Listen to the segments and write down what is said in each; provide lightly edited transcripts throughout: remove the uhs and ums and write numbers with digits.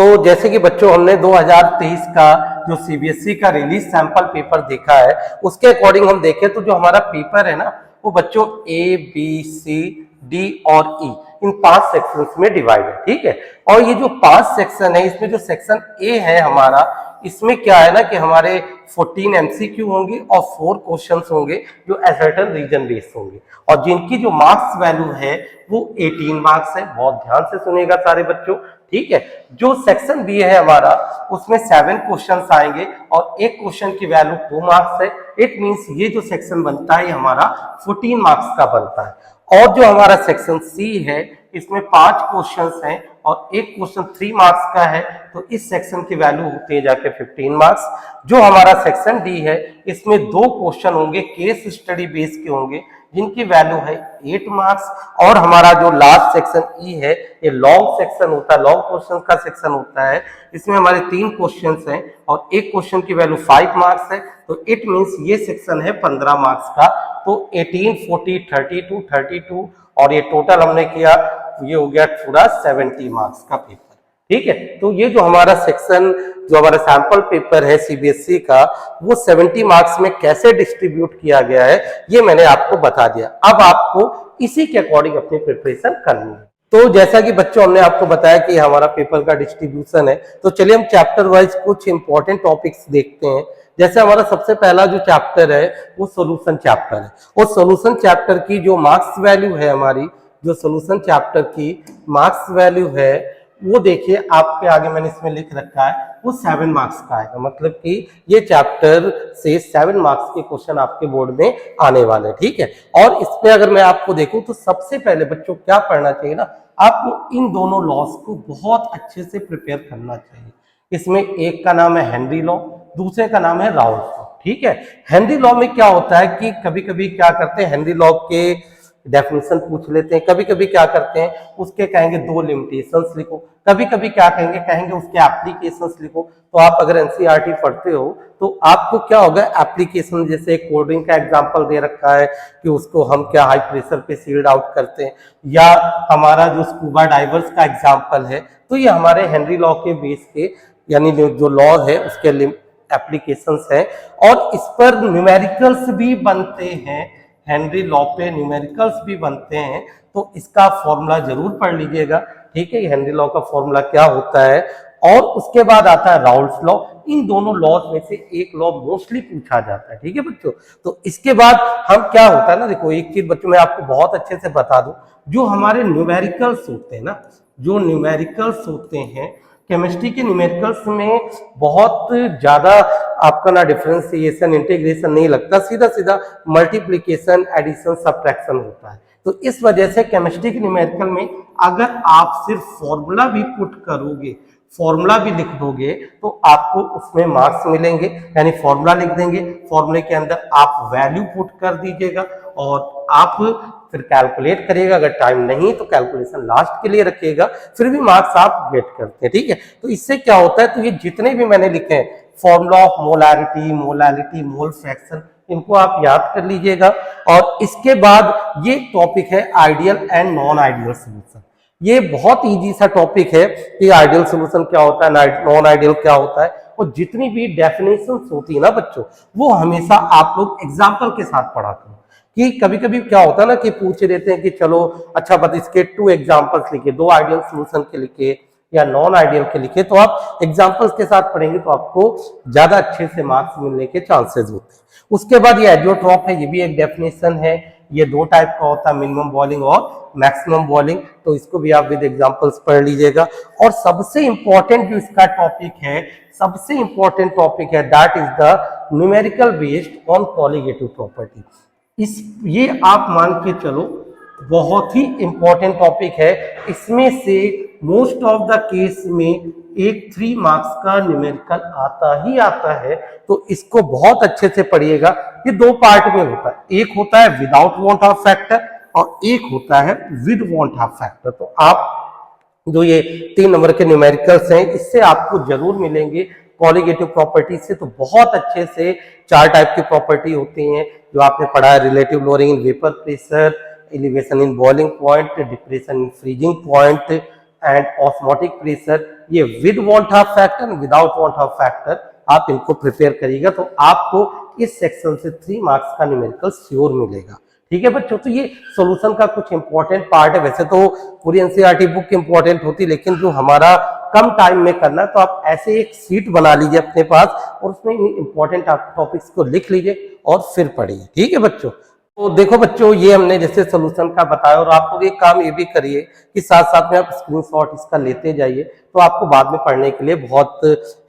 तो जैसे कि बच्चों हमने 2023 का जो सीबीएसई का रिलीज सैंपल पेपर देखा है, उसके अकॉर्डिंग हम देखें तो जो हमारा पेपर है ना, वो बच्चों ए बी सी डी और ई इन 5 सेक्शंस में डिवाइड है। ठीक है, और ये जो 5 सेक्शन है, इसमें जो सेक्शन ए है हमारा, इसमें क्या है ना कि हमारे 14 एमसीक्यू होंगे और 4 क्वेश्चंस होंगे जो असर्टेन रीजन बेस्ड होंगे, और जिनकी जो मार्क्स वैल्यू है वो 18 मार्क्स है। बहुत ध्यान से सुनिएगा सारे बच्चों। ठीक है, जो सेक्शन बी है हमारा, उसमें 7 क्वेश्चंस आएंगे और एक क्वेश्चन की वैल्यू 2 मार्क्स है। इट मींस ये जो सेक्शन बनता है हमारा 14 मार्क्स का बनता है। और जो हमारा सेक्शन सी है, इसमें 5 क्वेश्चंस हैं और एक क्वेश्चन 3 मार्क्स का है, तो इस सेक्शन की वैल्यू होती है जाके 15 मार्क्स। जो हमारा सेक्शन डी है, इसमें 2 क्वेश्चन होंगे, केस स्टडी बेस के होंगे, जिनकी वैल्यू है 8 मार्क्स। और हमारा जो लास्ट सेक्शन ई है, ये लॉन्ग सेक्शन होता है, लॉन्ग क्वेश्चन का सेक्शन होता है। इसमें हमारे 3 क्वेश्चंस हैं और एक क्वेश्चन की वैल्यू 5 मार्क्स है, तो इट मींस ये सेक्शन है 15 मार्क्स का। तो 18, 40, 32, 32 और ये टोटल हमने किया, ये हो गया पूरा 70 मार्क्स का पेपर। ठीक है, तो ये जो हमारा सेक्शन, जो हमारा सैंपल पेपर है सीबीएसई का, वो 70 मार्क्स में कैसे डिस्ट्रीब्यूट किया गया है, ये मैंने आपको बता दिया। अब आपको इसी के अकॉर्डिंग अपनी प्रिपरेशन करनी है। तो जैसा कि बच्चों हमने आपको बताया कि हमारा पेपर का डिस्ट्रीब्यूशन है, तो चलिए हम चैप्टर वाइज कुछ इंपॉर्टेंट टॉपिक्स देखते हैं। जैसे हमारा सबसे पहला जो चैप्टर है वो सॉल्यूशन चैप्टर है, और सॉल्यूशन चैप्टर की जो मार्क्स वैल्यू है हमारी, जो सॉल्यूशन चैप्टर की मार्क्स वैल्यू है, वो देखिए आपके आगे मैंने इसमें लिख रखा है, वो 7 मार्क्स का आएगा। मतलब कि ये चैप्टर से 7 मार्क्स के क्वेश्चन आपके बोर्ड में आने वाले हैं। ठीक है, और इस पे अगर मैं आपको देखूं तो सबसे पहले बच्चों क्या पढ़ना चाहिए ना, आपको इन दोनों लॉस को बहुत अच्छे से प्रिपेयर करना चाहिए। इसमें एक का नाम है हेनरी लॉ, दूसरे का नाम है राउल्स लॉ। ठीक है, हेनरी लॉ में क्या होता है कि कभी कभी क्या करते हैं, हेनरी लॉ के डेफिनेशन पूछ लेते हैं, कभी कभी क्या करते हैं उसके कहेंगे 2 लिमिटेशंस लिखो, कभी कभी क्या कहेंगे उसके एप्लीकेशंस लिखो। तो आप अगर एनसीईआरटी पढ़ते हो तो आपको क्या होगा, एप्लीकेशन, जैसे कोल्ड ड्रिंक का एग्जांपल दे रखा है कि उसको हम क्या हाई प्रेशर पे सील्ड आउट करते हैं, या हमारा जो स्कूबा डाइवर्स का एग्जांपल है, तो ये हमारे हेनरी लॉ के बेस के, यानी जो लॉ है उसके एप्लीकेशंस है, और इस पर न्यूमेरिकल्स भी बनते हैं। हेनरी लॉ पे न्यूमेरिकल्स भी बनते हैं, तो इसका फॉर्मूला जरूर पढ़ लीजिएगा। ठीक है, हेनरी लॉ का फॉर्मूला क्या होता है। और उसके बाद आता है राउल्स लॉ। इन दोनों लॉज में से एक लॉ मोस्टली पूछा जाता है। ठीक है बच्चों, तो इसके बाद हम क्या होता है ना, देखो एक चीज बच्चों मैं आपको बहुत अच्छे से बता दूं, जो हमारे न्यूमेरिकल्स होते हैं ना, जो न्यूमेरिकल्स होते हैं, केमिस्ट्री के न्यूमेरिकल्स में बहुत ज्यादा आपका ना डिफरेंशिएशन, इंटीग्रेशन नहीं लगता, सीधा सीधा मल्टीप्लिकेशन, एडिशन, सब्ट्रैक्शन होता है। तो इस वजह से केमिस्ट्री के न्यूमेरिकल में अगर आप सिर्फ फॉर्मूला भी पुट करोगे, फॉर्मूला भी लिख दोगे, तो आपको उसमें मार्क्स मिलेंगे। यानी फॉर्मूला लिख देंगे, फॉर्मूले के अंदर आप वैल्यू पुट कर दीजिएगा और आप फिर कैलकुलेट करिएगा। अगर टाइम नहीं तो कैलकुलेशन लास्ट के लिए रखिएगा, फिर भी मार्क्स आप गेट करते हैं। ठीक है, तो इससे क्या होता है, तो ये जितने भी मैंने लिखे हैं, formula of molarity, molality, mole fraction, इनको आप याद कर लीजिएगा। और इसके बाद ये टॉपिक है ideal and non ideal solution. ये बहुत इजी सा टॉपिक है कि आइडियल सोल्यूशन क्या होता है, नॉन आइडियल क्या होता है, और जितनी भी डेफिनेशंस होती है ना बच्चों, वो हमेशा आप लोग एग्जाम्पल के साथ पढ़ा करो। कि कभी कभी क्या होता है ना कि पूछ देते हैं कि चलो अच्छा बस इसके 2 एग्जाम्पल्स लिखे, 2 आइडियल सोल्यूशन के लिखे या नॉन आइडियल के लिखे, तो आप एग्जाम्पल्स के साथ पढ़ेंगे तो आपको ज्यादा अच्छे से मार्क्स मिलने के चांसेस होते हैं। उसके बाद ये एजियोट्रॉप है, ये भी एक डेफिनेशन है। ये 2 टाइप का होता है, मिनिमम बॉइलिंग और मैक्सिमम बॉइलिंग, तो इसको भी आप विद एग्जांपल्स पढ़ लीजिएगा। और सबसे इंपॉर्टेंट जो इसका टॉपिक है, सबसे इंपॉर्टेंट टॉपिक है, that is the numerical based on colligative property. ये आप मान के चलो बहुत ही इंपॉर्टेंट टॉपिक है। इसमें से मोस्ट ऑफ द केस में एक 3 मार्क्स का न्यूमेरिकल आता ही आता है, तो इसको बहुत अच्छे से पढ़िएगा। ये 2 पार्ट में होता है, एक होता है विदाउट वांट ऑफ फैक्टर और एक होता है विद वांट ऑफ फैक्टर। तो आप जो ये 3 नंबर के न्यूमेरिकल्स हैं, इससे आपको जरूर मिलेंगे कॉलिगेटिव प्रॉपर्टी से। तो बहुत अच्छे से 4 टाइप की प्रॉपर्टी होती हैं जो आपने पढ़ा है, relative lowering in vapour pressure, elevation in boiling point, depression in freezing point and osmotic pressure. ये with van't Hoff factor, without van't Hoff factor आप इनको प्रिपेयर करिएगा तो आपको इस सेक्शन से 3 मार्क्स का न्यूमेरिकल श्योर मिलेगा। ठीक है बच्चों, तो ये सॉल्यूशन का कुछ इंपॉर्टेंट पार्ट है। वैसे तो पूरी एनसीईआरटी बुक इंपॉर्टेंट होती, लेकिन जो हमारा कम टाइम में करना है तो आप ऐसे एक सीट बना लीजिए अपने पास और उसमें इंपॉर्टेंट टॉपिक्स को लिख लीजिए और फिर पढ़िए। ठीक है बच्चों, तो देखो बच्चों, ये हमने जैसे सोल्यूशन का बताया और आप लोग एक काम ये भी करिए कि साथ साथ में आप स्क्रीनशॉट इसका लेते जाइए, तो आपको बाद में पढ़ने के लिए बहुत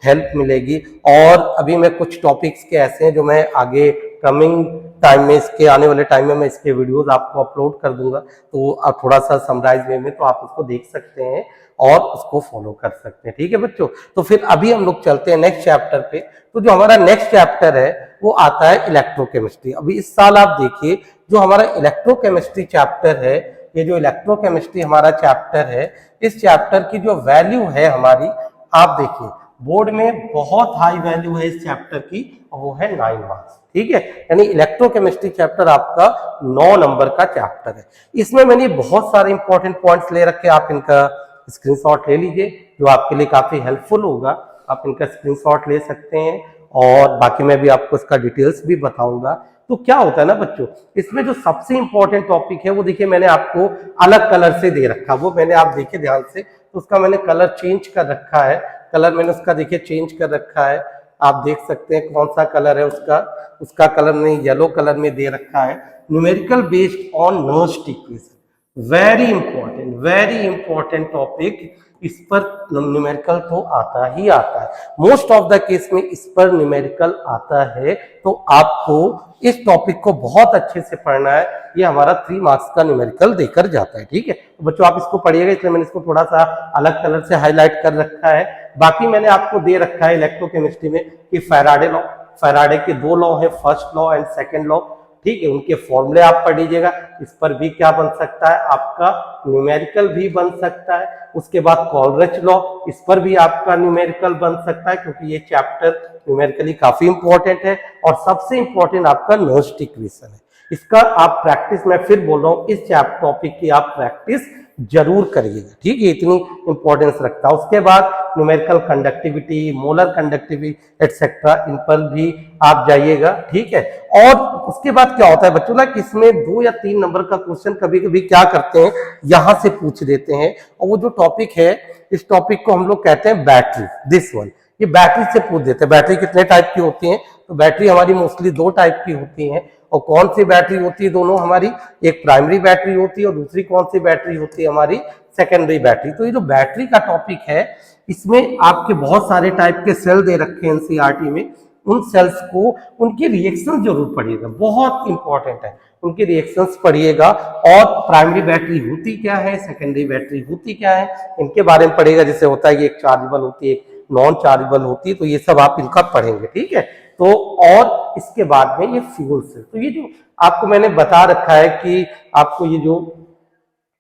हेल्प मिलेगी। और अभी मैं कुछ टॉपिक्स के ऐसे हैं जो मैं आगे कमिंग टाइम में, इसके आने वाले टाइम में मैं इसके वीडियोस आपको अपलोड कर दूंगा, तो आप थोड़ा सा समराइज वे में तो आप उसको देख सकते हैं और उसको फॉलो कर सकते हैं। ठीक है बच्चों, तो फिर अभी हम लोग चलते हैं नेक्स्ट चैप्टर पे। तो जो हमारा नेक्स्ट चैप्टर है वो आता है इलेक्ट्रोकेमिस्ट्री। अभी इस साल आप देखिए जो हमारा इलेक्ट्रोकेमिस्ट्री चैप्टर है, ये जो इलेक्ट्रोकेमिस्ट्री हमारा चैप्टर है, इस चैप्टर की जो वैल्यू है हमारी, आप देखिए बोर्ड में बहुत हाई वैल्यू है इस चैप्टर की और वो है 9 मार्क्स। ठीक है, यानी इलेक्ट्रोकेमिस्ट्री चैप्टर आपका 9 नंबर का चैप्टर है। इसमें मैंने बहुत सारे इंपॉर्टेंट पॉइंट्स ले रखे, आप इनका स्क्रीनशॉट ले लीजिए जो आपके लिए काफी हेल्पफुल होगा। आप इनका स्क्रीनशॉट ले सकते हैं और बाकी मैं भी आपको इसका डिटेल्स भी बताऊंगा। तो क्या होता है ना बच्चों, इसमें जो सबसे इंपॉर्टेंट टॉपिक है वो देखिए मैंने आपको अलग कलर से दे रखा, वो मैंने आप देखिए ध्यान से, तो उसका मैंने कलर चेंज कर रखा है। कलर मैंने उसका देखिए चेंज कर रखा है, आप देख सकते हैं कौन सा कलर है उसका कलर मैंने येलो कलर में दे रखा है। Numerical based on Nernst equation, very important topic. इस पर न्यूमेरिकल तो आता ही आता है, मोस्ट ऑफ द केस में इस पर न्यूमेरिकल आता है। तो आपको इस टॉपिक को बहुत अच्छे से पढ़ना है, ये हमारा 3 मार्क्स का न्यूमेरिकल देकर जाता है। ठीक है, तो बच्चों आप इसको पढ़िएगा, इसलिए मैंने इसको थोड़ा सा अलग कलर से हाईलाइट कर रखा है। बाकी मैंने आपको दे रखा है इलेक्ट्रोकेमिस्ट्री में कि फैराडे के 2 लॉ है, first law and second law. ठीक है, उनके फॉर्मूले आप पढ़ लीजिएगा। इस पर भी क्या बन सकता है, आपका न्यूमेरिकल भी बन सकता है। उसके बाद कॉलरिच लॉ, इस पर भी आपका न्यूमेरिकल बन सकता है क्योंकि ये चैप्टर न्यूमेरिकली काफी इंपॉर्टेंट है। और सबसे इंपॉर्टेंट आपका नर्स्ट इक्वेशन है, इसका आप प्रैक्टिस, मैं फिर बोल रहा हूं, इस चैप्टर टॉपिक की आप प्रैक्टिस जरूर करिएगा। ठीक है, इतनी इंपॉर्टेंस रखता है। उसके बाद numerical conductivity, molar conductivity etcetera, इन पर भी आप जाइएगा। ठीक है, और उसके बाद क्या होता है बच्चों ना कि इसमें 2 या 3 नंबर का क्वेश्चन कभी कभी क्या करते हैं, यहां से पूछ देते हैं। और वो जो टॉपिक है, इस टॉपिक को हम लोग कहते हैं बैटरी, दिस वन, ये बैटरी से पूछ देते हैं। बैटरी कितने टाइप की होती है, तो बैटरी हमारी मोस्टली 2 टाइप की होती है। और कौन सी बैटरी होती है दोनों हमारी, एक प्राइमरी बैटरी होती है और दूसरी कौन सी बैटरी होती है हमारी, सेकेंडरी बैटरी। तो ये जो बैटरी का टॉपिक है, इसमें आपके बहुत सारे टाइप के सेल दे रखे हैं एनसीईआरटी में। उन सेल्स को, उनके रिएक्शन जरूर पढ़िएगा, बहुत इंपॉर्टेंट है, उनके रिएक्शंस पढ़िएगा। और प्राइमरी बैटरी होती क्या है, सेकेंडरी बैटरी होती क्या है, इनके बारे में पढ़िएगा। जैसे होता है कि एक चार्जेबल होती है, एक नॉन चार्जेबल होती है, तो ये सब आप इनका पढ़ेंगे। ठीक है, तो और इसके बाद में ये फ्यूल सेल, तो ये जो आपको मैंने बता रखा है कि आपको ये जो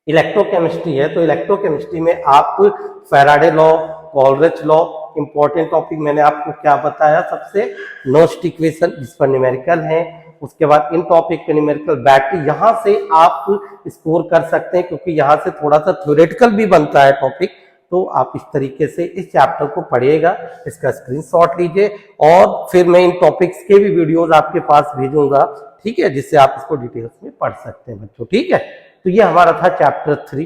इलेक्ट्रोकेमिस्ट्री है, तो इलेक्ट्रोकेमिस्ट्री में आप Faraday law, Kohlrausch law, important topic मैंने आपको क्या बताया, सबसे नर्स्ट इक्वेशन, जिस पर न्यूमेरिकल है। उसके बाद इन टॉपिक पे न्यूमेरिकल, बैटरी, यहां से आप स्कोर कर सकते हैं क्योंकि यहां से थोड़ा सा थ्योरेटिकल भी बनता है टॉपिक। तो आप इस तरीके से इस चैप्टर को पढ़िएगा, इसका स्क्रीनशॉट लीजिए और फिर मैं इन टॉपिक्स के भी वीडियोस आपके पास भेजूंगा। ठीक है, जिससे आप इसको डिटेल्स में पढ़ सकते हैं बच्चों। ठीक है, तो ये हमारा था चैप्टर 3।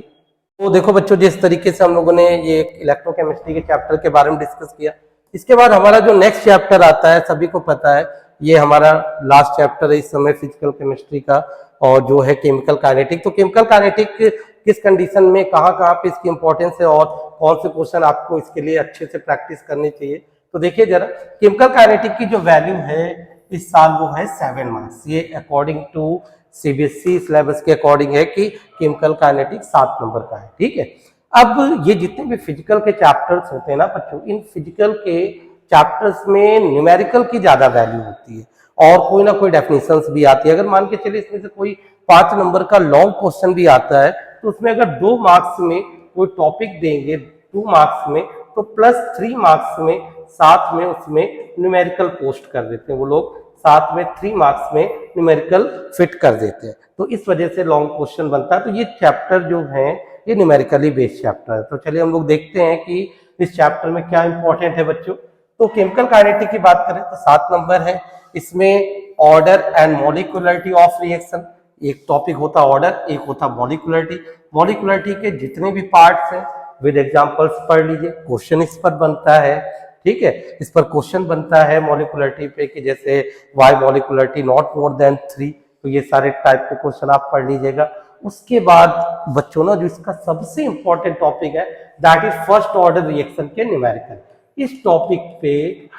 तो देखो बच्चों, जिस तरीके से हम लोगों ने ये इलेक्ट्रोकेमिस्ट्री के चैप्टर के बारे में डिस्कस किया, इसके बाद हमारा जो नेक्स्ट चैप्टर आता है, सभी को पता है ये हमारा लास्ट चैप्टर है इस समय फिजिकल केमिस्ट्री का, और जो है केमिकल काइनेटिक। तो केमिकल काइनेटिक किस कंडीशन में, कहाँ पे इसकी इंपॉर्टेंस है और कौन से क्वेश्चन आपको इसके लिए अच्छे से प्रैक्टिस करनी चाहिए। तो देखिए जरा, केमिकल काइनेटिक की जो वैल्यू है इस साल वो है 7 मार्क्स। ये अकॉर्डिंग टू सीबीएसई सिलेबस के अकॉर्डिंग है कि केमिकल काइनेटिक 7 नंबर का है। ठीक है, अब ये जितने भी फिजिकल के चैप्टर्स होते हैं ना बच्चों, इन फिजिकल के चैप्टर्स में न्यूमेरिकल की ज्यादा वैल्यू होती है और कोई ना कोई डेफिनेशंस भी आती है। अगर मान के चलिए इसमें से कोई 5 नंबर का लॉन्ग क्वेश्चन भी आता है, तो उसमें अगर 2 मार्क्स में कोई टॉपिक देंगे 2 मार्क्स में, तो प्लस 3 मार्क्स में साथ में उसमें न्यूमेरिकल पोस्ट कर देते हैं वो लोग, साथ में 3 मार्क्स में न्यूमेरिकल फिट कर देते हैं। तो इस वजह से लॉन्ग क्वेश्चन बनता है। तो ये चैप्टर जो है ये न्यूमेरिकली बेस्ड चैप्टर है। तो चलिए हम लोग देखते हैं कि इस चैप्टर में क्या इंपॉर्टेंट है बच्चों। तो केमिकल काइनेटिक की बात करें तो 7 नंबर है, इसमें order and molecularity of reaction, एक टॉपिक होता है ऑर्डर, एक होता मॉलिक्यूलरिटी। मॉलिक्यूलरिटी के जितने भी पार्ट्स हैं विद एग्जांपल्स पढ़ लीजिए, क्वेश्चन इस पर बनता है, ठीक है, इस पर क्वेश्चन बनता है मॉलिक्यूलरिटी पे कि जैसे why molecularity not more than 3, तो ये सारे टाइप के क्वेश्चन आप पढ़ लीजिएगा। उसके बाद बच्चों ना जो इसका सबसे इंपॉर्टेंट टॉपिक है that is first order reaction के न्यूमेरिकल। इस टॉपिक पे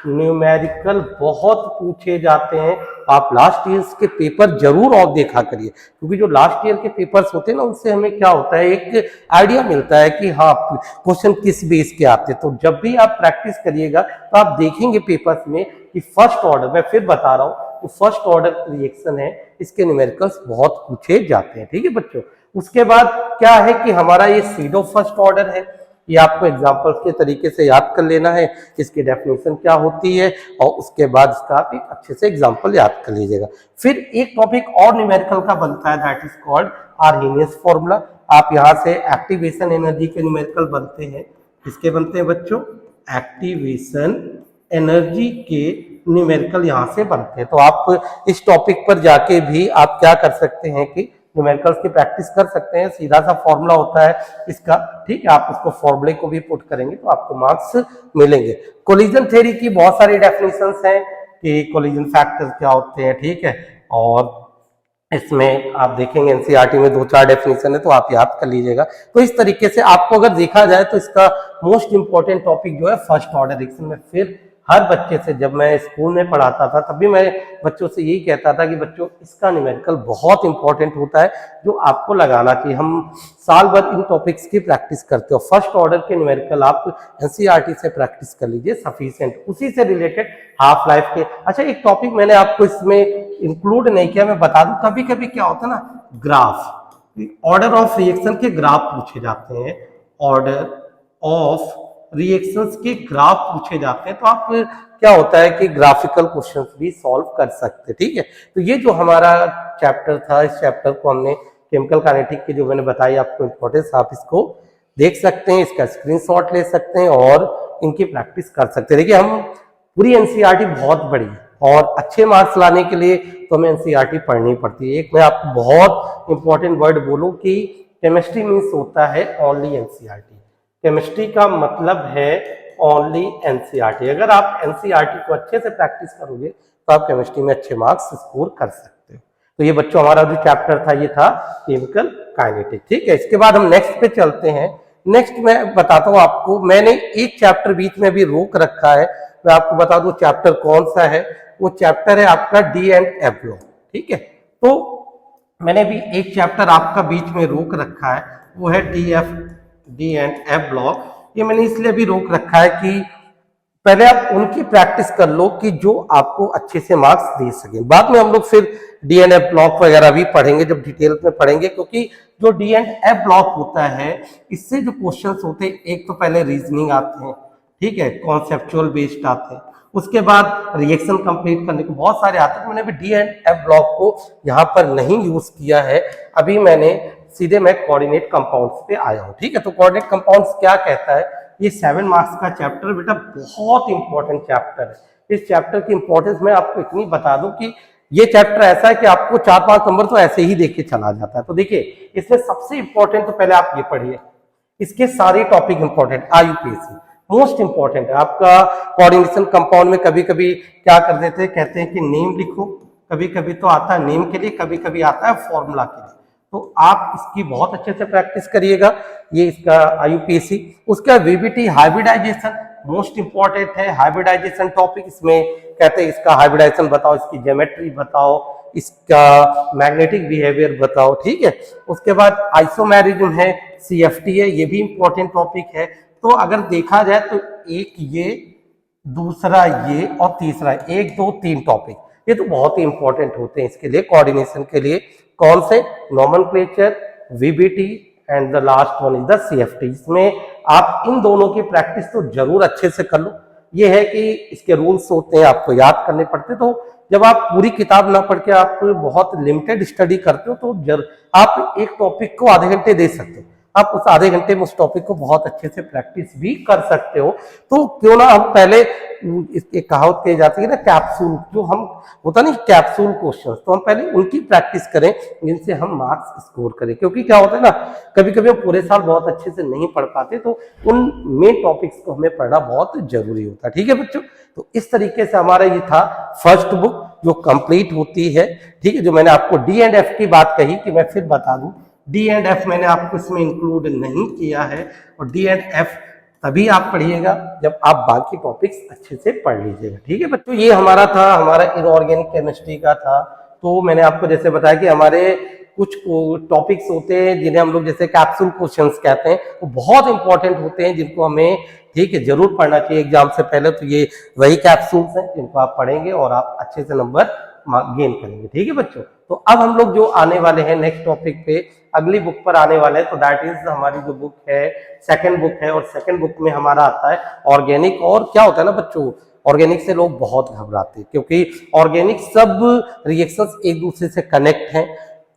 न्यूमेरिकल बहुत पूछे जाते हैं, आप लास्ट ईयर के पेपर जरूर और देखा करिए, क्योंकि जो लास्ट ईयर के पेपर्स होते हैं ना उनसे हमें क्या होता है एक आइडिया मिलता है कि हाँ क्वेश्चन किस बेस के आते हैं। तो जब भी आप प्रैक्टिस करिएगा तो आप देखेंगे पेपर्स में कि फर्स्ट ऑर्डर, मैं फिर बता रहा हूँ, तो फर्स्ट ऑर्डर रिएक्शन है इसके न्यूमेरिकल्स बहुत पूछे जाते हैं, ठीक है बच्चों। उसके बाद क्या है कि हमारा ये सीडो फर्स्ट ऑर्डर है, ये आपको एग्जांपल्स के तरीके से याद कर लेना है, इसकी डेफिनेशन क्या होती है और उसके बाद इसका आप एक अच्छे से एग्जांपल याद कर लीजिएगा। फिर एक टॉपिक और न्यूमेरिकल का बनता है that is called Arrhenius formula. आप यहाँ से एक्टिवेशन एनर्जी के न्यूमेरिकल बनते हैं, किसके बनते हैं बच्चों, एक्टिवेशन एनर्जी के न्यूमेरिकल यहाँ से बनते हैं। तो आप इस टॉपिक पर जाके भी आप क्या कर सकते हैं कि न्यूमेरिकल्स की प्रैक्टिस कर सकते हैं, सीधा सा फॉर्मूला होता है इसका, ठीक है, आप उसको फॉर्मूले को भी पुट करेंगे तो आपको मार्क्स मिलेंगे। कोलिजन थ्योरी की बहुत सारी डेफिनेशंस हैं कि कोलिजन फैक्टर्स क्या होते हैं, ठीक है, और इसमें आप देखेंगे एनसीईआरटी में 2-4 डेफिनेशन है तो आप याद कर लीजिएगा। तो इस तरीके से आपको अगर देखा जाए तो इसका मोस्ट इंपॉर्टेंट टॉपिक जो है फर्स्ट ऑर्डर रिएक्शन में। फिर हर बच्चे से, जब मैं स्कूल में पढ़ाता था तभी मैं बच्चों से यही कहता था कि बच्चों इसका न्यूमेरिकल बहुत इंपॉर्टेंट होता है जो आपको लगाना चाहिए। हम साल भर इन टॉपिक्स की प्रैक्टिस करते हो, फर्स्ट ऑर्डर के न्यूमेरिकल आप एनसीईआरटी से प्रैक्टिस कर लीजिए सफिशिएंट, उसी से रिलेटेड हाफ लाइफ के। अच्छा एक टॉपिक मैंने आपको इसमें इंक्लूड नहीं किया, मैं बता दूं, कभी कभी क्या होता है ना, ग्राफ, ऑर्डर ऑफ रिएक्शन के ग्राफ पूछे जाते हैं, ऑर्डर ऑफ रिएक्शंस के ग्राफ पूछे जाते हैं, तो आप क्या होता है कि ग्राफिकल क्वेश्चंस भी सॉल्व कर सकते हैं, ठीक है। तो ये जो हमारा चैप्टर था, इस चैप्टर को हमने केमिकल काइनेटिक की जो मैंने बताई आपको इंपॉर्टेंस, आप इसको देख सकते हैं, इसका स्क्रीनशॉट ले सकते हैं और इनकी प्रैक्टिस कर सकते हैं। देखिए हम पूरी एनसीईआरटी बहुत बड़ी है और अच्छे मार्क्स लाने के लिए तो हमें एनसीईआरटी पढ़नी पड़ती है। एक मैं आपको बहुत इंपॉर्टेंट वर्ड बोलूं कि केमिस्ट्री मीन्स होता है ओनली एनसीईआरटी, केमिस्ट्री का मतलब है ओनली एनसीईआरटी। अगर आप एनसीईआरटी को अच्छे से प्रैक्टिस करोगे तो आप केमिस्ट्री में अच्छे मार्क्स स्कोर कर सकते हो। तो ये बच्चों हमारा जो चैप्टर था ये था केमिकल काइनेटिक, ठीक है। इसके बाद हम नेक्स्ट पे चलते हैं। नेक्स्ट मैं बताता हूँ आपको, मैंने एक चैप्टर बीच में भी रोक रखा है, मैं आपको बता दूं चैप्टर कौन सा है, वो चैप्टर है आपका डी एंड एफ ब्लॉक, ठीक है। तो मैंने भी एक चैप्टर आपका बीच में रोक रखा है, वो है डी एंड एफ ब्लॉक। ये मैंने इसलिए भी रोक रखा है कि पहले आप उनकी प्रैक्टिस कर लो कि जो आपको अच्छे से मार्क्स दे सके, बाद में हम लोग फिर डी एंड एफ ब्लॉक वगैरह भी पढ़ेंगे जब डिटेल में पढ़ेंगे, क्योंकि जो डी एंड एफ ब्लॉक होता है इससे जो क्वेश्चंस होते हैं, एक तो पहले रीजनिंग आते हैं, ठीक है, कॉन्सेप्चुअल बेस्ड आते हैं, उसके बाद रिएक्शन कंप्लीट करने को बहुत सारे आते हैं। मैंने भी डी एंड एफ ब्लॉक को यहाँ पर नहीं यूज किया है, अभी मैंने सीधे मैं कोऑर्डिनेट कंपाउंड्स पे आया हूँ, ठीक है। तो कोऑर्डिनेट कंपाउंड्स क्या कहता है, ये 7 मार्क्स का चैप्टर बेटा बहुत इंपॉर्टेंट चैप्टर है। इस चैप्टर की इंपॉर्टेंस मैं आपको इतनी बता दूं कि ये चैप्टर ऐसा है कि आपको 4-5 नंबर तो ऐसे ही देके चला जाता है। तो देखिए इसमें सबसे इंपॉर्टेंट तो पहले आप ये पढ़िए, इसके सारे टॉपिक इंपॉर्टेंट, आईयूपीएससी मोस्ट इंपॉर्टेंट है आपका। कोऑर्डिनेशन कंपाउंड में कभी कभी क्या कर देते हैं, कहते हैं कि नेम लिखो, कभी कभी तो आता है नेम के लिए, कभी कभी आता है फॉर्मूला के लिए, तो आप इसकी बहुत अच्छे से प्रैक्टिस करिएगा, ये इसका आईयूपीएससी। उसका वीबीटी हाइब्रिडाइजेशन मोस्ट इंपॉर्टेंट है, हाइब्रिडाइजेशन टॉपिक, इसमें कहते हैं इसका हाइब्रिडाइजेशन बताओ, इसकी ज्योमेट्री बताओ, इसका मैग्नेटिक बिहेवियर बताओ, ठीक है। उसके बाद आइसोमेरिज्म है, सीएफटी है, ये भी इंपॉर्टेंट टॉपिक है। तो अगर देखा जाए तो एक ये, दूसरा ये और तीसरा, 1 2 3 टॉपिक ये तो बहुत ही इंपॉर्टेंट होते हैं इसके लिए, कोऑर्डिनेशन के लिए। कौन से, nomenclature, VBT and the last one is the CFT. इसमें आप इन दोनों की प्रैक्टिस तो जरूर अच्छे से कर लो। ये है कि इसके रूल्स होते हैं, आपको याद करने पड़ते, तो जब आप पूरी किताब ना पढ़ के आप बहुत लिमिटेड स्टडी करते हो तो आप एक टॉपिक को आधे घंटे दे सकते हो। आप उस आधे घंटे में उस टॉपिक को बहुत अच्छे से प्रैक्टिस भी कर सकते हो। तो क्यों ना हम पहले एक कहावत कही जाती है ना, कैप्सूल, जो हम होता नहीं कैप्सूल क्वेश्चन, तो हम पहले उनकी प्रैक्टिस करें जिनसे हम मार्क्स स्कोर करें। क्योंकि क्या होता है ना, कभी कभी हम पूरे साल बहुत अच्छे से नहीं पढ़ पाते, तो उन मेन टॉपिक्स को हमें पढ़ना बहुत जरूरी होता है। ठीक है बच्चों, तो इस तरीके से हमारा ये था फर्स्ट बुक जो कंप्लीट होती है। ठीक है, जो मैंने आपको डी एंड एफ की बात कही कि मैं फिर बता दूं, डी एंड एफ मैंने आपको इसमें इंक्लूड नहीं किया है, और डी एंड एफ तभी आप पढ़िएगा जब आप बाकी टॉपिक्स अच्छे से पढ़ लीजिएगा। ठीक है बच्चों, ये हमारा था, हमारा इनऑर्गेनिक केमिस्ट्री का था। तो मैंने आपको जैसे बताया कि हमारे कुछ टॉपिक्स होते हैं जिन्हें हम लोग जैसे कैप्सूल क्वेश्चंस कहते हैं, वो बहुत इंपॉर्टेंट होते हैं जिनको हमें, ठीक है, जरूर पढ़ना चाहिए एग्जाम से पहले। तो ये वही कैप्सूल्स हैं जिनको आप पढ़ेंगे और आप अच्छे से नंबर गेन करेंगे। ठीक है बच्चों, तो अब हम लोग जो आने वाले हैं नेक्स्ट टॉपिक पे, अगली बुक पर आने वाले हैं, तो दैट इज हमारी जो बुक है सेकंड बुक है, और सेकंड बुक में हमारा आता है ऑर्गेनिक। और क्या होता है ना बच्चों, ऑर्गेनिक से लोग बहुत घबराते हैं क्योंकि ऑर्गेनिक सब रिएक्शंस एक दूसरे से कनेक्ट हैं।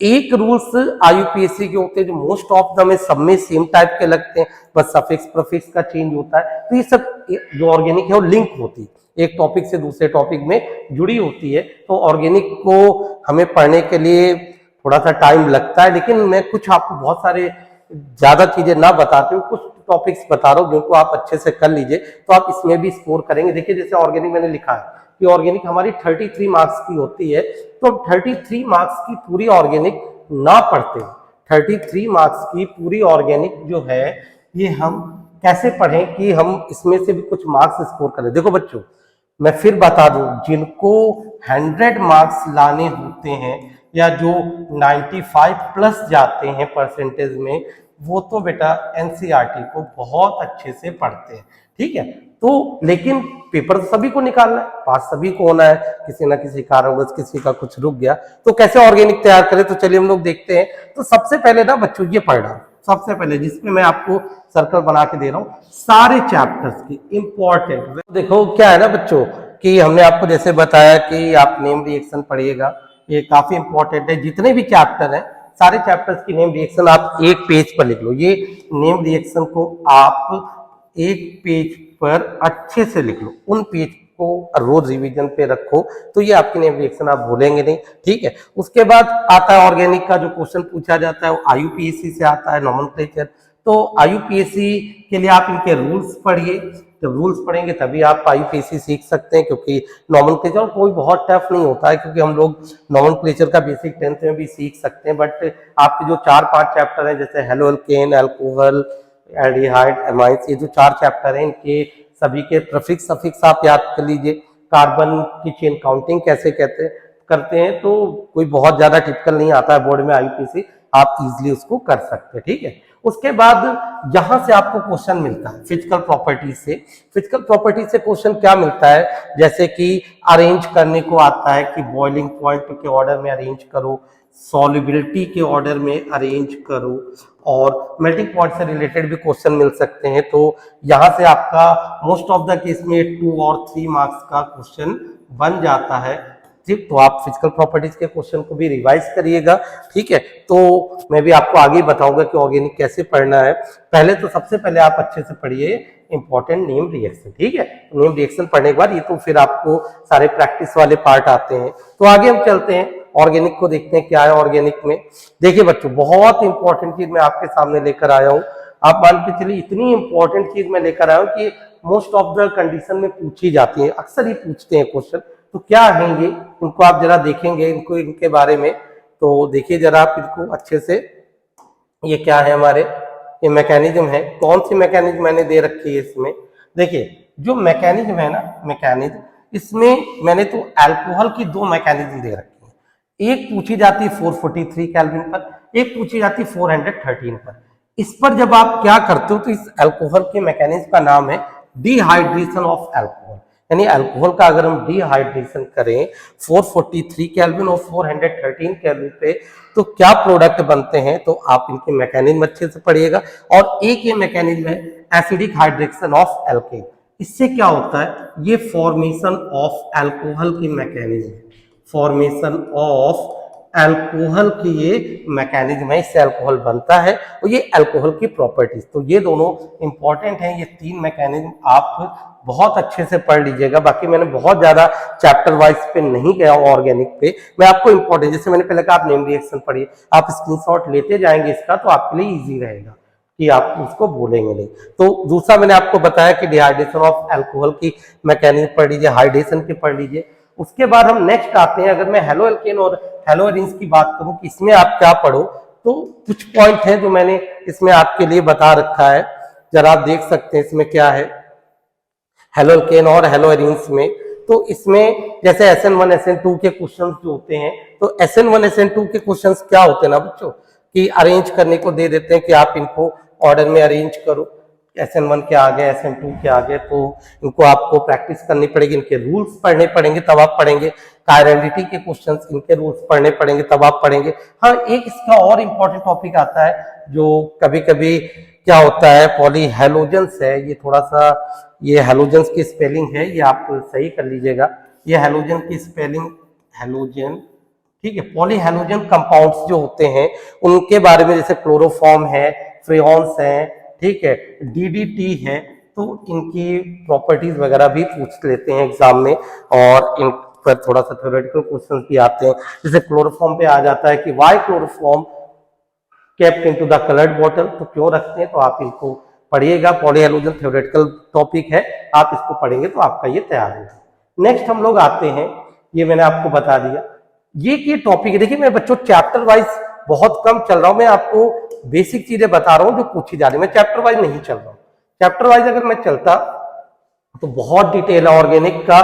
एक रूल्स आईयूपीएससी के होते हैं जो मोस्ट ऑफ द में सब में सेम टाइप के लगते हैं, बस सफिक्स प्रीफिक्स का चेंज होता है। तो ये सब जो ऑर्गेनिक है वो लिंक होती है, एक टॉपिक से दूसरे टॉपिक में जुड़ी होती है। तो ऑर्गेनिक को हमें पढ़ने के लिए थोड़ा सा टाइम लगता है, लेकिन मैं कुछ आपको बहुत सारे ज्यादा चीजें ना बताते हुए कुछ टॉपिक्स बता रहा हूँ जिनको आप अच्छे से कर लीजिए, तो आप इसमें भी स्कोर करेंगे। देखिए जैसे ऑर्गेनिक मैंने लिखा है कि ऑर्गेनिक हमारी 33 मार्क्स की होती है, तो 33 मार्क्स की पूरी ऑर्गेनिक ना पढ़ते, 33 मार्क्स की पूरी ऑर्गेनिक जो है ये हम कैसे पढ़ें कि हम इसमें से भी कुछ मार्क्स स्कोर करें। देखो बच्चों, मैं फिर बता दूं, जिनको 100 मार्क्स लाने होते हैं या जो 95 प्लस जाते हैं परसेंटेज में, वो तो बेटा एनसीईआरटी को बहुत अच्छे से पढ़ते हैं। ठीक है, तो लेकिन पेपर सभी को निकालना है, पास सभी को होना है, किसी ना किसी कारणवश किसी का कुछ रुक गया, तो कैसे ऑर्गेनिक तैयार करें, तो चलिए हम लोग देखते हैं। तो सबसे पहले ना बच्चों ये पढ़ना, सबसे पहले जिसमें मैं आपको सर्कल बना के दे रहा हूं सारे चैप्टर्स की इंपॉर्टेंट। देखो क्या है ना बच्चों कि हमने आपको जैसे बताया कि आप नेम रिएक्शन पढ़िएगा, ये काफी इंपॉर्टेंट है। जितने भी चैप्टर हैं सारे चैप्टर्स की नेम रिएक्शन आप एक पेज पर लिख लो। ये नेम रिएक्शन को आप एक पेज पर अच्छे से लिख लो, उन पेज को रोज रिवीजन पे रखो, तो ये आपकी नेम रिएक्शन आप भूलेंगे नहीं। ठीक है, उसके बाद आता है ऑर्गेनिक का जो क्वेश्चन पूछा जाता है, वो आईयूपीएससी से आता है, नॉमेनक्लेचर। तो आईयूपीएससी के लिए आप इनके रूल्स पढ़िए, जब रूल्स पढ़ेंगे तभी आप आईयूपीएससी सीख सकते हैं, क्योंकि नॉमेनक्लेचर कोई बहुत टफ नहीं होता है, क्योंकि हम लोग नॉमेनक्लेचर का बेसिक 10th में भी सीख सकते हैं। बट आपके जो 4-5 चैप्टर हैं जैसे halo alkane, alcohol, aldehyde, amides, ये जो 4 चैप्टर हैं इनके सभी के प्रीफिक्स सफिक्स आप याद कर लीजिए। कार्बन की चेन काउंटिंग कैसे करते हैं, तो कोई बहुत ज्यादा टिपिकल नहीं आता है बोर्ड में आईयूपीएससी, आप इजीली उसको कर सकते हैं। ठीक है, उसके बाद यहां से आपको क्वेश्चन मिलता है फिजिकल प्रॉपर्टी से। फिजिकल प्रॉपर्टी से क्वेश्चन क्या मिलता है, जैसे कि अरेंज करने को आता है कि बॉइलिंग पॉइंट के ऑर्डर में अरेंज करो, सॉल्युबिलिटी के ऑर्डर में अरेंज करो, और मेल्टिंग पॉइंट से रिलेटेड भी क्वेश्चन मिल सकते हैं। तो यहां से आपका मोस्ट ऑफ द केस में 2 और 3 मार्क्स का क्वेश्चन बन जाता है। ठीक, तो आप फिजिकल प्रॉपर्टीज के क्वेश्चन को भी रिवाइज करिएगा। ठीक है, तो मैं भी आपको आगे बताऊंगा कि ऑर्गेनिक कैसे पढ़ना है। पहले तो सबसे पहले आप अच्छे से पढ़िए इंपॉर्टेंट नेम रिएक्शन। ठीक है, नेम रिएक्शन पढ़ने के बाद ये तो फिर आपको सारे प्रैक्टिस वाले पार्ट आते हैं। तो आगे हम चलते हैं, ऑर्गेनिक को देखते हैं क्या है ऑर्गेनिक में। देखिए बच्चों, बहुत इंपॉर्टेंट चीज मैं आपके सामने लेकर आया हूँ। आप मान के चलिए इतनी इंपॉर्टेंट चीज मैं लेकर आया हूँ कि मोस्ट ऑफ द कंडीशन में पूछी जाती है, अक्सर ही पूछते हैं क्वेश्चन। तो क्या है ये, उनको आप जरा देखेंगे, इनको इनके बारे में। तो देखिए जरा आप इनको अच्छे से, ये क्या है हमारे, ये मैकेनिज्म है। कौन सी मैकेनिज्म मैंने दे रखी है इसमें, देखिए जो मैकेनिज्म है ना, मैकेनिज्म, इसमें मैंने तो अल्कोहल की 2 मैकेनिज्म दे रखी है। एक पूछी जाती है 443 केल्विन पर, एक पूछी जाती है 413 पर। इस पर जब आप क्या करते हो, तो इस अल्कोहल के मैकेनिज्म का नाम है डिहाइड्रेशन ऑफ अल्कोहल। यानी अल्कोहल का अगर हम डिहाइड्रेशन करें 443 केल्विन और 413 केल्विन पे, तो क्या प्रोडक्ट बनते हैं, तो आप इनके मैकेनिज्म अच्छे से पढ़िएगा। और एक ये मैकेनिज्म है एसिडिक हाइड्रेशन ऑफ एल्केन। इससे क्या होता है, ये फॉर्मेशन ऑफ अल्कोहल की मैकेनिज्म, फॉर्मेशन ऑफ अल्कोहल की ये मैकेनिज्म है, इससे अल्कोहल बनता है और ये अल्कोहल की प्रॉपर्टीज। तो ये दोनों इंपॉर्टेंट हैं, ये तीन मैकेनिज्म आप बहुत अच्छे से पढ़ लीजिएगा। बाकी मैंने बहुत ज्यादा चैप्टर वाइज पे नहीं गया ऑर्गेनिक पे, मैं आपको इंपॉर्टेंट, जैसे मैंने पहले कहा आप नेम रिएक्शन पढ़िए, आप स्क्रीनशॉट लेते जाएंगे इसका तो आपके लिए इजी रहेगा कि आप उसको भूलेंगे नहीं। तो दूसरा मैंने आपको बताया कि डिहाइड्रेशन ऑफ अल्कोहल की मैकेनिज्म पढ़ लीजिए, हाइड्रेशन की पढ़ लीजिए। उसके बाद हम नेक्स्ट आते हैं, अगर मैं हेलो एल्केन और हेलो एरीन्स की बात करूं कि इसमें आप क्या पढ़ो, तो कुछ पॉइंट है जो मैंने इसमें आपके लिए बता रखा है, जरा आप देख सकते हैं इसमें क्या है हेलो एल्केन और हेलो एरीन्स में। तो इसमें जैसे SN1 SN2 के क्वेश्चंस जो होते हैं, तो SN1 SN2 के क्वेश्चंस क्या होते हैं ना बच्चों, कि अरेंज करने को दे देते हैं कि आप इनको ऑर्डर में अरेंज करो, SN1 के आगे SN2 के आगे, तो इनको आपको प्रैक्टिस करनी पड़ेगी, इनके रूल्स पढ़ने पड़ेंगे तब आप पढ़ेंगे। कायरलिटी के क्वेश्चंस, इनके रूल्स पढ़ने पड़ेंगे तब आप पढ़ेंगे। हाँ, एक इसका और इम्पोर्टेंट टॉपिक आता है जो कभी कभी क्या होता है, पॉली हेलोजेंस है, ये थोड़ा सा, ये हेलोजेंस की स्पेलिंग है, ये आप सही कर लीजिएगा। ये हेलोजन की स्पेलिंग हेलोजन, ठीक है। पॉली हेलोजन कंपाउंड्स जो होते हैं उनके बारे में, जैसे क्लोरोफॉर्म है, फ्रेयॉन्स है, ठीक है, DDT है, तो इनकी प्रॉपर्टीज वगैरह भी पूछ लेते हैं एग्जाम में, और इन पर थोड़ा सा थ्योरेटिकल क्वेश्चन भी आते हैं। जैसे क्लोरोफॉर्म पे आ जाता है कि why chloroform kept into the coloured bottle, तो क्यों रखते हैं, तो आप इनको पढ़िएगा। पॉली हेलोजन थ्योरेटिकल टॉपिक है, आप इसको पढ़ेंगे तो आपका ये तैयार होगा। नेक्स्ट हम लोग आते हैं, ये मैंने आपको बता दिया, ये टॉपिक है। देखिए मैं बच्चों चैप्टर वाइज बहुत कम चल रहा हूं, मैं आपको बेसिक चीजें बता रहा हूं जो पूछी जा रही है, मैं चैप्टर वाइज नहीं चल रहा हूं। चैप्टर वाइज अगर मैं चलता तो बहुत डिटेल है, ऑर्गेनिक का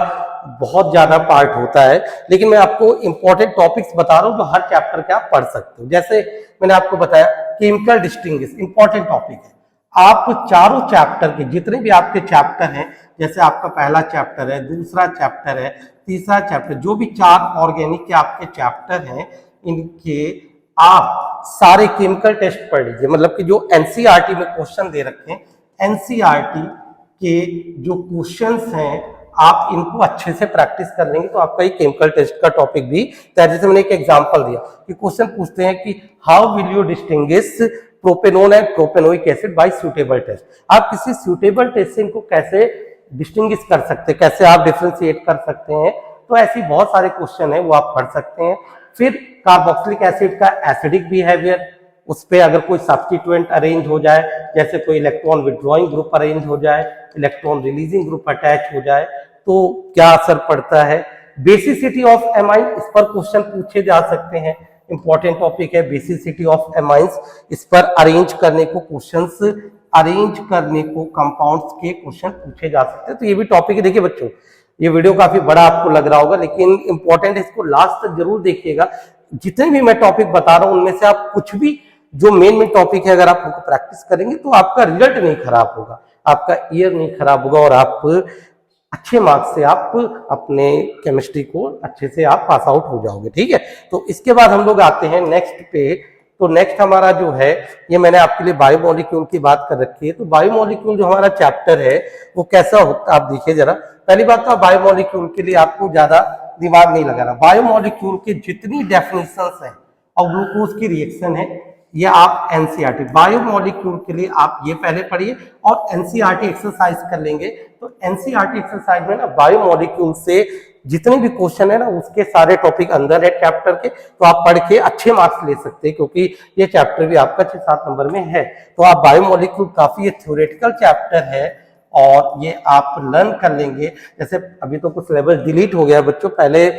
बहुत ज्यादा पार्ट होता है, लेकिन मैं आपको इंपॉर्टेंट टॉपिक्स बता रहा हूं जो हर चैप्टर के आप पढ़ सकते हो। जैसे मैंने आपको बताया केमिकल डिस्टिंग्विश इंपॉर्टेंट टॉपिक है। आप चारों चैप्टर के जितने भी आपके चैप्टर हैं, जैसे आपका पहला चैप्टर है, दूसरा चैप्टर है, तीसरा चैप्टर, जो भी चार ऑर्गेनिक के आपके चैप्टर हैं, इनके आप सारे केमिकल टेस्ट पढ़ लीजिए। मतलब कि जो एनसीईआरटी में क्वेश्चन दे रखे हैं, एनसीईआरटी के जो क्वेश्चंस हैं आप इनको अच्छे से प्रैक्टिस कर लेंगे तो आपका ये केमिकल टेस्ट का टॉपिक भी तैयार। जैसे मैंने एक एग्जांपल दिया कि क्वेश्चन पूछते हैं कि how will you distinguish propanone and propanoic acid by suitable test. आप किसी सूटेबल टेस्ट से इनको कैसे डिस्टिंग्विश कर सकते हैं, कैसे आप डिफ्रेंशिएट कर सकते हैं, तो ऐसी बहुत सारे क्वेश्चन है वो आप पढ़ सकते हैं। फिर कार्बोक्सिलिक एसिड का एसिडिक बिहेवियर, उस पर अगर कोई सब्स्टिट्यूएंट अरेंज हो जाए, जैसे कोई इलेक्ट्रॉन विड्रॉइंग ग्रुप अरेंज हो जाए, इलेक्ट्रॉन रिलीजिंग ग्रुप अटैच हो जाए, तो क्या असर पड़ता है। बेसिसिटी ऑफ एमाइन, इस पर क्वेश्चन पूछे जा सकते हैं, इंपॉर्टेंट टॉपिक है बेसिसिटी ऑफ एमाइंस। इस पर अरेंज करने को क्वेश्चंस, अरेंज करने को कंपाउंड्स के क्वेश्चन पूछे जा सकते हैं। तो ये भी टॉपिक है। देखिए बच्चों ये वीडियो काफी बड़ा आपको लग रहा होगा, लेकिन इंपॉर्टेंट है, इसको लास्ट तक जरूर देखिएगा। जितने भी मैं टॉपिक बता रहा हूं उनमें से आप कुछ भी जो मेन टॉपिक है अगर आप उनको प्रैक्टिस करेंगे तो आपका रिजल्ट नहीं खराब होगा, आपका ईयर नहीं खराब होगा, और आप अच्छे मार्क्स से आप अपने केमिस्ट्री को अच्छे से आप पास आउट हो जाओगे। ठीक है, तो इसके बाद हम लोग आते हैं नेक्स्ट पे। तो नेक्स्ट हमारा जो है, ये मैंने आपके लिए बायोमोलिक्यूल की बात कर रखी है। तो बायोमोलिक्यूल जो हमारा चैप्टर है वो कैसा होता है आप देखिए जरा। पहली बात तो बायोमोलिक्यूल के लिए आपको ज्यादा दिमाग नहीं लगाना। बायोमोलिक्यूल की जितनी डेफिनेशंस है और ग्लूकोज की रिएक्शन है, ये आप एनसीईआरटी बायोमोलिक्यूल के लिए आप ये पहले पढ़िए और एनसीईआरटी एक्सरसाइज कर लेंगे। तो एनसीईआरटी एक्सरसाइज में ना बायोमोलिक्यूल से जितने भी क्वेश्चन है ना उसके सारे टॉपिक अंदर है चैप्टर के, तो आप पढ़ के अच्छे मार्क्स ले सकते हैं, क्योंकि ये चैप्टर भी आपका 6-7 नंबर में है। तो आप बायोमोलिक्यूल काफी थ्योरेटिकल चैप्टर है और ये आप लर्न कर लेंगे। जैसे अभी तो कुछ सिलेबस डिलीट हो गया बच्चों, पहले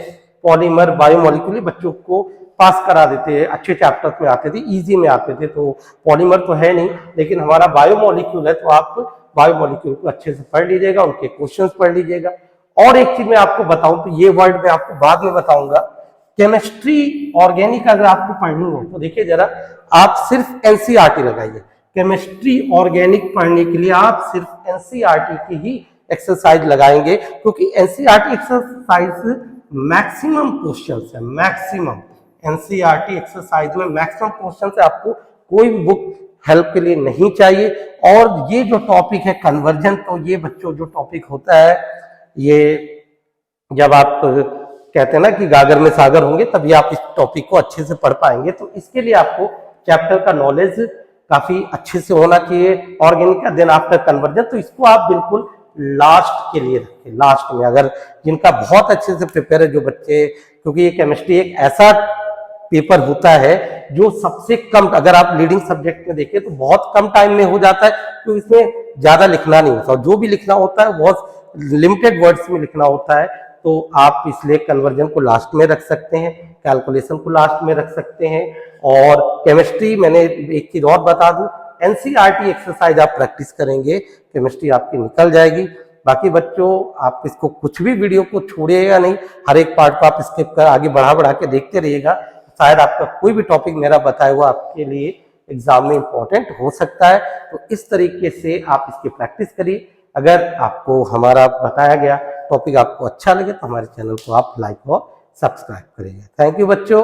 पॉलीमर बायोमोलिक्यूल बच्चों को पास करा देते हैं, अच्छे चैप्टर्स में आते थे, इजी में आते थे। तो पॉलीमर तो है नहीं, लेकिन हमारा बायोमोलिक्यूल है, तो आप बायोमोलिक्यूल को अच्छे से पढ़ लीजिएगा, उनके क्वेश्चंस पढ़ लीजिएगा। और एक चीज मैं आपको बताऊं, तो ये वर्ड मैं आपको बाद में बताऊंगा, केमिस्ट्री ऑर्गेनिक अगर आपको पढ़नी हो तो देखिए जरा, आप सिर्फ एनसीईआरटी लगाइए। केमिस्ट्री ऑर्गेनिक पढ़ने के लिए आप सिर्फ एनसीईआरटी की ही एक्सरसाइज लगाएंगे, क्योंकि एनसीईआरटी एक्सरसाइज मैक्सिमम क्वेश्चंस है, मैक्सिमम एनसीईआरटी एक्सरसाइज में मैक्सिमम क्वेश्चन है, आपको कोई भी बुक हेल्प के लिए नहीं चाहिए। और ये जो टॉपिक है कन्वर्जन, तो ये बच्चों जो टॉपिक होता है, ये जब आप कहते हैं ना कि गागर में सागर होंगे, तभी आप इस टॉपिक को अच्छे से पढ़ पाएंगे। तो इसके लिए आपको चैप्टर का नॉलेज काफी अच्छे से होना चाहिए। ऑर्गेनिक का देन आफ्टर कन्वर्जन, तो इसको आप बिल्कुल लास्ट के लिए रखें, लास्ट में। अगर जिनका बहुत अच्छे से प्रिपेयर है जो बच्चे, क्योंकि ये केमिस्ट्री एक ऐसा पेपर होता है जो सबसे कम, अगर आप लीडिंग सब्जेक्ट में देखें तो बहुत कम टाइम में हो जाता है, तो इसमें ज्यादा लिखना नहीं होता, जो भी लिखना होता है बहुत लिमिटेड वर्ड्स में लिखना होता है। तो आप इसलिए कन्वर्जन को लास्ट में रख सकते हैं, कैलकुलेशन को लास्ट में रख सकते हैं। और केमिस्ट्री, मैंने एक चीज और बता दूं, एनसीईआरटी एक्सरसाइज आप प्रैक्टिस करेंगे, केमिस्ट्री आपकी निकल जाएगी। बाकी बच्चों, आप इसको कुछ भी वीडियो को छोड़िएगा नहीं, हर एक पार्ट को आप स्किप कर आगे बढ़ा के देखते रहिएगा। शायद आपका कोई भी टॉपिक मेरा बताया हुआ आपके लिए एग्जाम में इंपॉर्टेंट हो सकता है। तो इस तरीके से आप इसकी प्रैक्टिस करिए। अगर आपको हमारा बताया गया टॉपिक आपको अच्छा लगे तो हमारे चैनल को आप लाइक और सब्सक्राइब करिएगा। थैंक यू बच्चों।